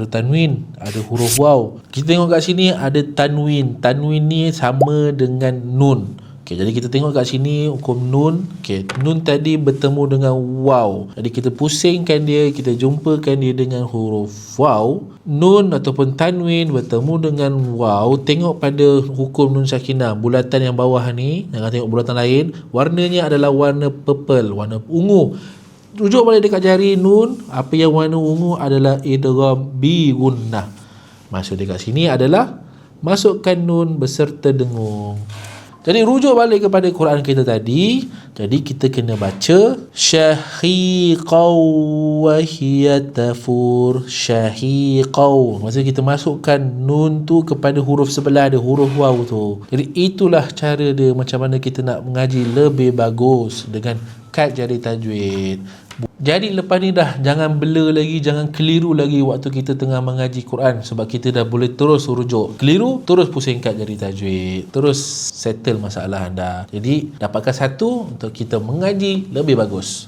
tanwin, ada huruf waw. Kita tengok kat sini ada tanwin. Tanwin ni sama dengan nun. Okay, jadi kita tengok kat sini hukum nun. Okay, nun tadi bertemu dengan waw. Jadi kita pusingkan dia, kita jumpakan dia dengan huruf waw. Nun ataupun tanwin bertemu dengan waw. Tengok pada hukum nun sakinah. Bulatan yang bawah ni, jangan tengok bulatan lain. Warnanya adalah warna purple, warna ungu. Rujuk balik dekat jari nun, apa yang warna ungu adalah idgham bi gunnah. Maksud dekat sini adalah masukkan nun beserta dengung. Jadi rujuk balik kepada Quran kita tadi. Jadi kita kena baca syahiqaw wa hiya tafur. Syahiqaw. Maksudnya kita masukkan nun tu kepada huruf sebelah ada huruf waw tu. Jadi itulah cara dia macam mana kita nak mengaji lebih bagus dengan kad jari tajwid. Jadi lepas ni dah jangan blur lagi, jangan keliru lagi waktu kita tengah mengaji Quran, sebab kita dah boleh terus rujuk. Keliru, terus pusing kad jari tajwid, terus settle masalah anda. Jadi dapatkan satu untuk kita mengaji lebih bagus.